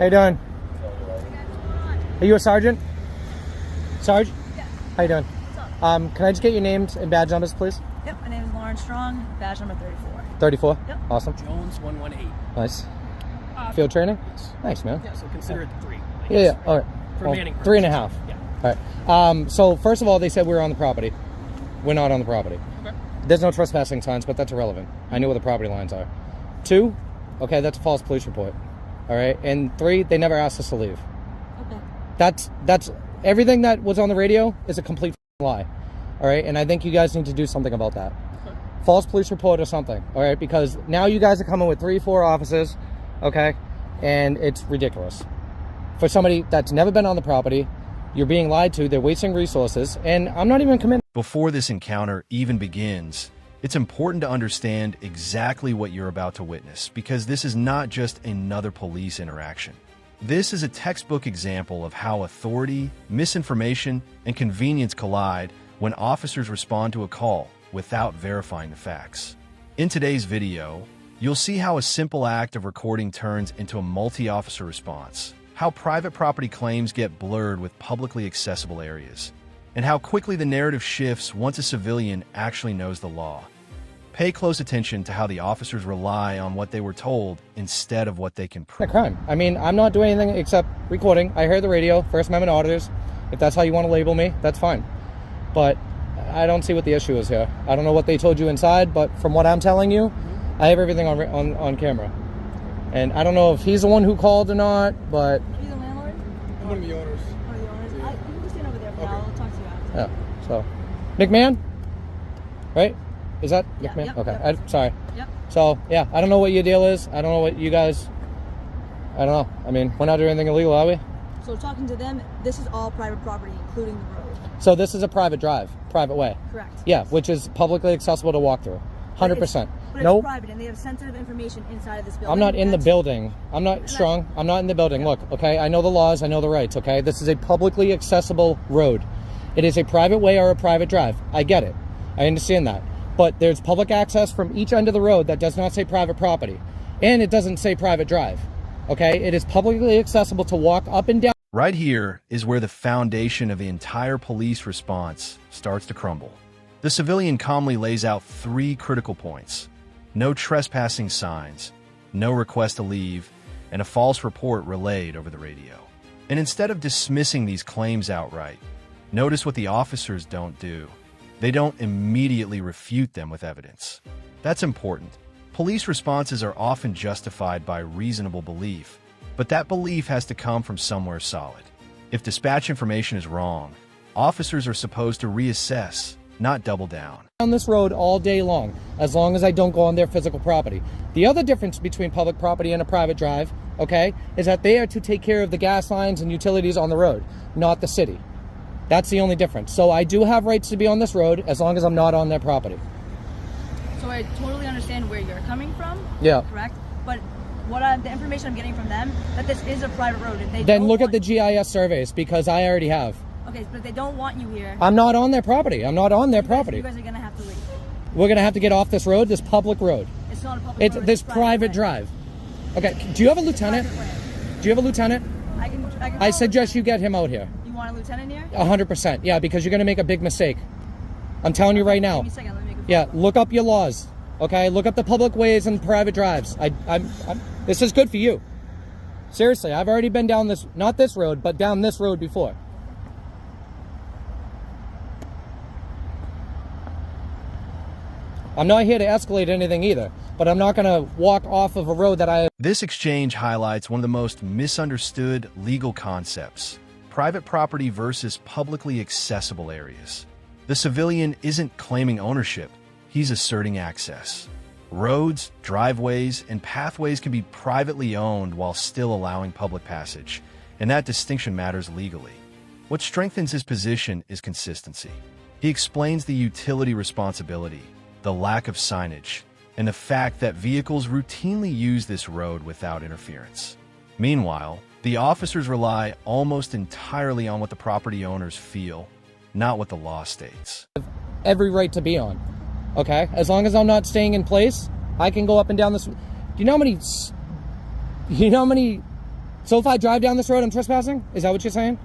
How you doing? Are you a sergeant? Sarge? Yeah. How you doing? What's up? Can I just get your names and badge numbers, please? Yep, my name is Lauren Strong, badge number 34. 34? Yep. Awesome. Jones 118. Nice. Field training? Yes. Nice, man. Yeah, so consider it 3. Yeah. All right. For Well, manning 3.5. Yeah. All right. So first of all, they said we were on the property. We're not on the property. Okay. There's no trespassing signs, but that's irrelevant. I know where the property lines are. 2, okay, that's a false police report. All right. And 3, they never asked us to leave. Okay. That's everything that was on the radio is a complete lie. All right. And I think you guys need to do something about that. Okay. False police report or something. All right. Because now you guys are coming with 3, 4 officers. Okay. And it's ridiculous. For somebody that's never been on the property, you're being lied to, they're wasting resources, and I'm not even committing. Before this encounter even begins, it's important to understand exactly what you're about to witness, because this is not just another police interaction. This is a textbook example of how authority, misinformation, and convenience collide when officers respond to a call without verifying the facts. In today's video, you'll see how a simple act of recording turns into a multi-officer response, how private property claims get blurred with publicly accessible areas, and how quickly the narrative shifts once a civilian actually knows the law. Pay close attention to how the officers rely on what they were told instead of what they can prove. A crime. I mean, I'm not doing anything except recording. I heard the radio, First Amendment Auditors. If that's how you want to label me, that's fine. But I don't see what the issue is here. I don't know what they told you inside, but from what I'm telling you, I have everything on camera. And I don't know if he's the one who called or not, but... Are you the landlord? I'm one of the owners. One of the owners? You can just stand over there for now. I'll talk to you after. Yeah, so... McMahon? Right? Is that Yeah, McMahon? yep, Okay, yep. sorry. Yep. So, yeah, I don't know what your deal is. I don't know what you guys... I don't know. I mean, we're not doing anything illegal, are we? So talking to them, this is all private property, including the road. So this is a private drive, private way. Correct. Yeah, which is publicly accessible to walk through. 100%. But it's Nope. private, and they have sensitive information inside of this building. I'm not in the That's- building. I'm not strong. I'm not in the building. Look, okay, I know the laws. I know the rights, okay? This is a publicly accessible road. It is a private way or a private drive. I get it. I understand that. But there's public access from each end of the road that does not say private property. And it doesn't say private drive, okay? It is publicly accessible to walk up and down. Right here is where the foundation of the entire police response starts to crumble. The civilian calmly lays out 3 critical points: no trespassing signs, no request to leave, and a false report relayed over the radio. And instead of dismissing these claims outright, notice what the officers don't do. They don't immediately refute them with evidence. That's important. Police responses are often justified by reasonable belief, but that belief has to come from somewhere solid. If dispatch information is wrong, officers are supposed to reassess, not double down. On this road all day long, as long as I don't go on their physical property. The other difference between public property and a private drive, okay, is that they are to take care of the gas lines and utilities on the road, not the city. That's the only difference. So I do have rights to be on this road as long as I'm not on their property. So I totally understand where you're coming from. Yeah. Correct? But the information I'm getting from them, that this is a private road. And they Then don't look at want- the GIS surveys, because I already have. Okay, but they don't want you here. I'm not on their property. I'm not on their property. You guys are going to have to leave. We're going to have to get off this road, this public road. It's not a public It's road. this a private way. drive. Okay, do you have a lieutenant? Private way. Do you have a lieutenant? I can I call suggest you get him out here. You want a lieutenant here? 100%. Yeah, because you're going to make a big mistake. I'm telling you right now. Give me a second, let me make a Yeah, phone look up your laws. Okay, look up the public ways and private drives. This is good for you. Seriously, I've already been down this, not this road, but down this road before. I'm not here to escalate anything either, but I'm not going to walk off of a road that I... This exchange highlights one of the most misunderstood legal concepts: private property versus publicly accessible areas. The civilian isn't claiming ownership, he's asserting access. Roads, driveways, and pathways can be privately owned while still allowing public passage, and that distinction matters legally. What strengthens his position is consistency. He explains the utility responsibility, the lack of signage, and the fact that vehicles routinely use this road without interference. Meanwhile, the officers rely almost entirely on what the property owners feel, not what the law states. Every right to be on. Okay? As long as I'm not staying in place, I can go up and down this... Do you know how many So if I drive down this road, I'm trespassing? Is that what you're saying?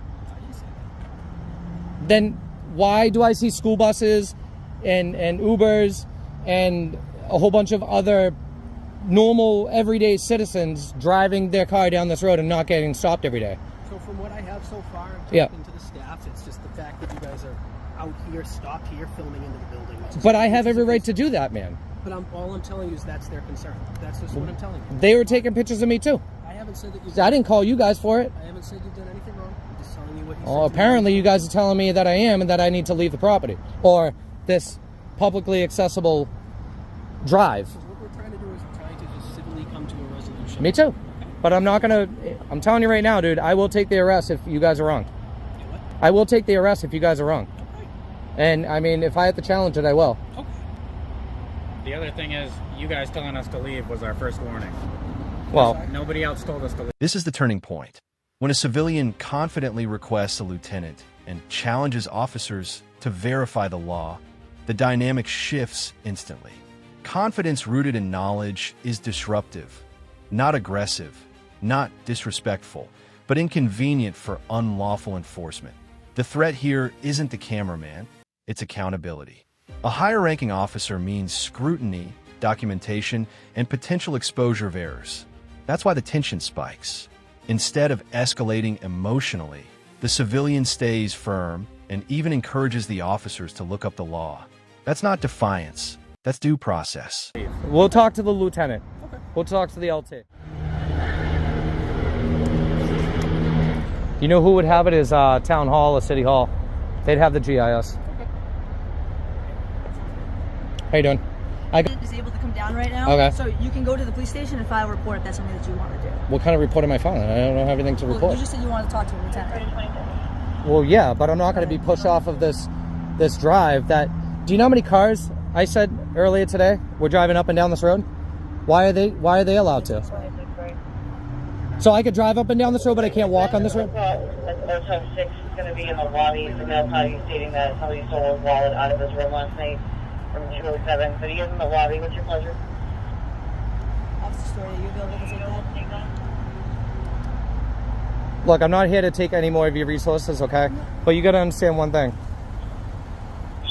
Then why do I see school buses and Ubers and a whole bunch of other normal everyday citizens driving their car down this road and not getting stopped every day? So from what I have so far, Yeah. talking to the staff, it's just the fact that you guys are out here, stopped here, filming into the building. But I have every right to do that, man. But all I'm telling you is that's their concern. That's just what I'm telling you. They were taking pictures of me too. I haven't said that you. I didn't call you guys for it. I haven't said you've done anything wrong. I'm just telling you what he said. Well, apparently you guys are telling me that I am and that I need to leave the property or this publicly accessible drive. So what we're trying to do is we're trying to just civilly come to a resolution. Me too. But I'm not gonna. I'm telling you right now, dude. I will take the arrest if you guys are wrong. You what? I will take the arrest if you guys are wrong. Okay. And I mean, if I have to challenge it, I will. Okay. The other thing is, you guys telling us to leave was our first warning. Well, Nobody else told us to leave. This is the turning point. When a civilian confidently requests a lieutenant and challenges officers to verify the law, the dynamic shifts instantly. Confidence rooted in knowledge is disruptive, not aggressive, not disrespectful, but inconvenient for unlawful enforcement. The threat here isn't the cameraman, it's accountability. A higher-ranking officer means scrutiny, documentation, and potential exposure of errors. That's why the tension spikes. Instead of escalating emotionally, the civilian stays firm and even encourages the officers to look up the law. That's not defiance, that's due process. we'll talk to the lieutenant. Okay. We'll talk to the LT. You know who would have it is town hall or city hall. They'd have the GIS. How you doing? Is able to come down right now. Okay. So you can go to the police station and file a report if that's something that you want to do. What kind of report am I filing? I don't have anything to Well, report. you just said you wanted to talk to a lieutenant. Well, yeah, but I'm not going to be pushed off of this drive. That. Do you know how many cars I said earlier today were driving up and down this road? Why are they allowed to? So I could drive up and down this road, but I can't walk on this road? Motel 6 is going to be in the lobby. It's a mail party stating that somebody stole his wallet out of his room last night from 207. So he is in the lobby. What's your pleasure? Officer Story, are you available to take that? Look, I'm not here to take any more of your resources, okay? But you got to understand one thing.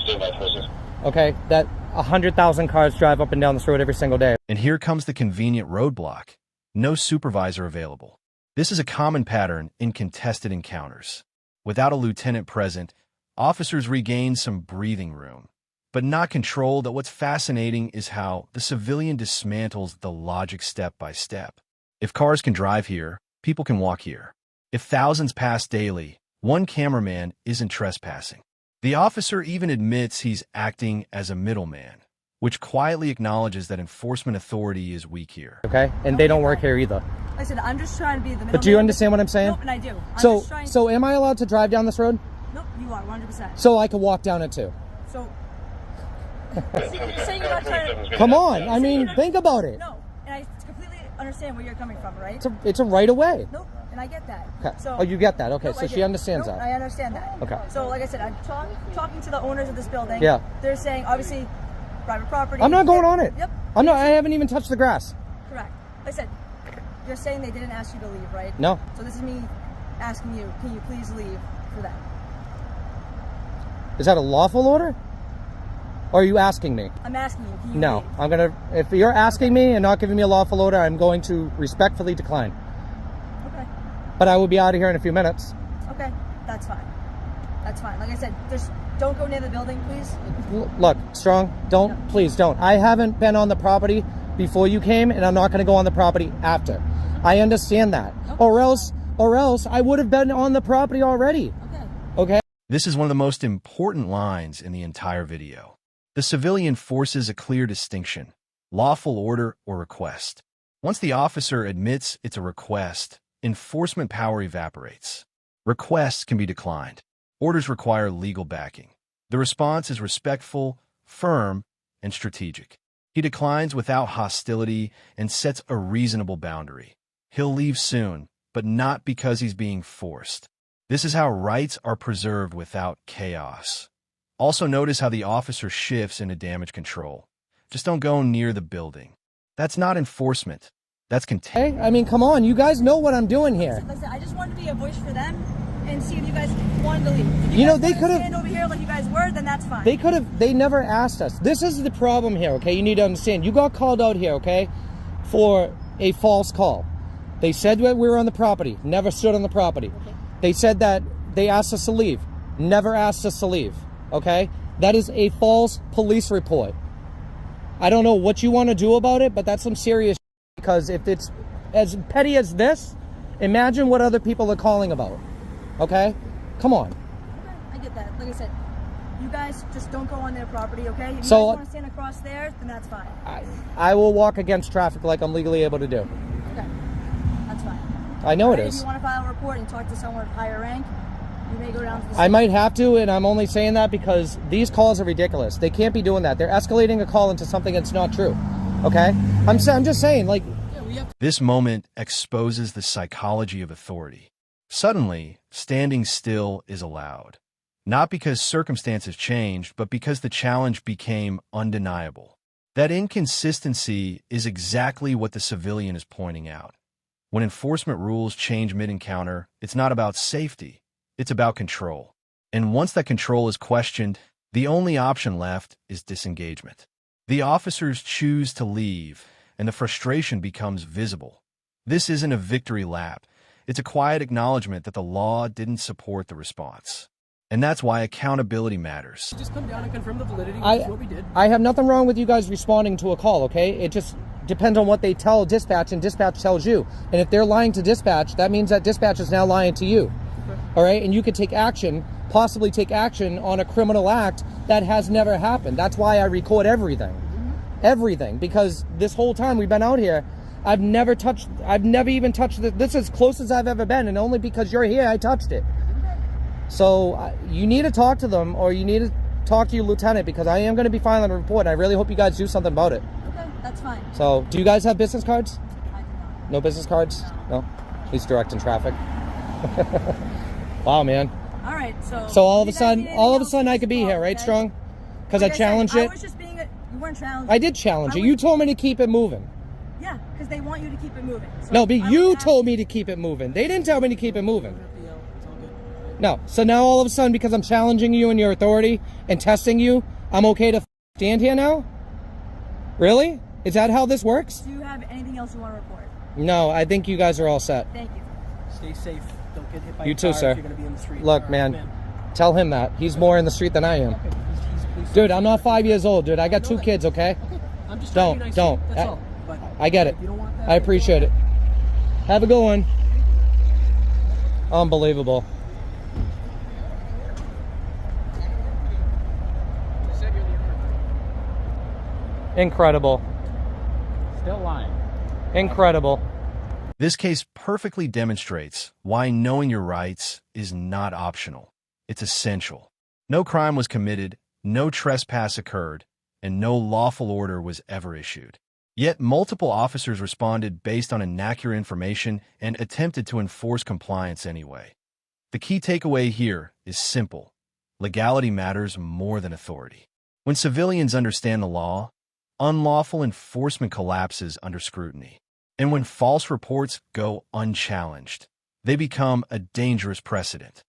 Stay my pleasure. Okay, that 100,000 cars drive up and down this road every single day. And here comes the convenient roadblock. No supervisor available. This is a common pattern in contested encounters. Without a lieutenant present, officers regain some breathing room, but not control. That what's fascinating is how the civilian dismantles the logic step by step. If cars can drive here, people can walk here. If thousands pass daily, one cameraman isn't trespassing. The officer even admits he's acting as a middleman, which quietly acknowledges that enforcement authority is weak here. Okay? And they don't work here either. Like I said, I'm just trying to be the middle. But do you understand what I'm saying? Nope, and I do. So am I allowed to drive down this road? Nope, you are 100%. So I could walk down it too. So you're saying you're not trying to. Come on. I mean, think about it. No, and I completely understand where you're coming from, right? It's a right of way. Nope, and I get that. Okay. So, Oh, you get that. Okay, Nope, so I she do. understands Nope, that. I understand that. Okay. So, like I said, I'm talking to the owners of this building. Yeah. They're saying, obviously, private property. I'm not going on it. Yep. I haven't even touched the grass. Correct. Like I said, you're saying they didn't ask you to leave, right? No. So this is me asking you, can you please leave for that? Is that a lawful order? Or are you asking me? I'm asking you, can you No. leave? If you're asking me and not giving me a lawful order, I'm going to respectfully decline. Okay. But I will be out of here in a few minutes. Okay. That's fine. That's fine. Like I said, just don't go near the building, please. Look, Strong, please don't. I haven't been on the property before you came, and I'm not going to go on the property after. I understand that. Okay. Or else I would have been on the property already. Okay. Okay? This is one of the most important lines in the entire video. The civilian forces a clear distinction: lawful order or request. Once the officer admits it's a request, enforcement power evaporates. Requests can be declined. Orders require legal backing. The response is respectful, firm, and strategic. He declines without hostility and sets a reasonable boundary. He'll leave soon, but not because he's being forced. This is how rights are preserved without chaos. Also notice how the officer shifts into damage control. Just don't go near the building. That's not enforcement. That's contempt. Okay? I mean, come on. You guys know what I'm doing here. Like I said, I just wanted to be a voice for them and see if you guys wanted to leave. If You know, guys they wanted to could've- stand over here like you guys were, then that's fine. They never asked us. This is the problem here, okay? You need to understand. You got called out here, okay, for a false call. They said that we were on the property, never stood on the property. Okay. They said that they asked us to leave, never asked us to leave, okay? That is a false police report. I don't know what you want to do about it, but that's some serious because if it's as petty as this, imagine what other people are calling about, okay? Come on. Okay, I get that. Like I said, you guys just don't go on their property, okay? If you So- guys want to stand across there, then that's fine. I will walk against traffic like I'm legally able to do. Okay, that's fine. I know it If is. you want to file a report and talk to someone of higher rank, you may go down to the I might have to, and I'm only saying that because these calls are ridiculous. They can't be doing that. They're escalating a call into something that's not true. Okay? I'm just saying, like, This moment exposes the psychology of authority. Suddenly, standing still is allowed. Not because circumstances changed, but because the challenge became undeniable. That inconsistency is exactly what the civilian is pointing out. When enforcement rules change mid-encounter, it's not about safety, it's about control. And once that control is questioned, the only option left is disengagement. The officers choose to leave, and the frustration becomes visible. This isn't a victory lap. It's a quiet acknowledgement that the law didn't support the response. And that's why accountability matters. Just come down and confirm the validity, which is what we did. I have nothing wrong with you guys responding to a call, okay? It just depends on what they tell dispatch, and dispatch tells you. And if they're lying to dispatch, that means that dispatch is now lying to you. All right? And you could take action, possibly take action on a criminal act that has never happened. That's why I record everything. Everything. Because this whole time we've been out here, I've never even touched this. This is as close as I've ever been, and only because you're here, I touched it. So you need to talk to them, or you need to talk to your lieutenant, because I am going to be filing a report. And I really hope you guys do something about it. Okay, that's fine. So, do you guys have business cards? I do not. No business cards? No? At least directing traffic. Wow, man. All right, so. So all of you a guys sudden, need anything I else, could be just here, call, right, okay? Strong? Because Like I said, challenged it. I was just being you weren't challenging. I did challenge you. You told me to keep it moving. Yeah, because they want you to keep it moving. So No, but I you was asking- told me to keep it moving. They didn't tell me to keep it moving. It's all good. No. So now all of a sudden, because I'm challenging you and your authority and testing you, I'm okay to stand here now? Really? Is that how this works? Do you have anything else you want to report? No, I think you guys are all set. Thank you. Stay safe. Don't get hit by You a too, car sir. if you're going to be in the street. Look, All right, man. Tell him that. He's more in the street than I am. Okay, he's Dude, I'm not 5 years old, dude. I got know 2 that. kids, okay? Okay, I'm just trying to be nice to Don't. you, that's all. But I get it. if you don't want that, I appreciate it. Have a good one. Unbelievable. Incredible. Still lying. Incredible. This case perfectly demonstrates why knowing your rights is not optional. It's essential. No crime was committed, no trespass occurred, and no lawful order was ever issued. Yet multiple officers responded based on inaccurate information and attempted to enforce compliance anyway. The key takeaway here is simple. Legality matters more than authority. When civilians understand the law, unlawful enforcement collapses under scrutiny. And when false reports go unchallenged, they become a dangerous precedent.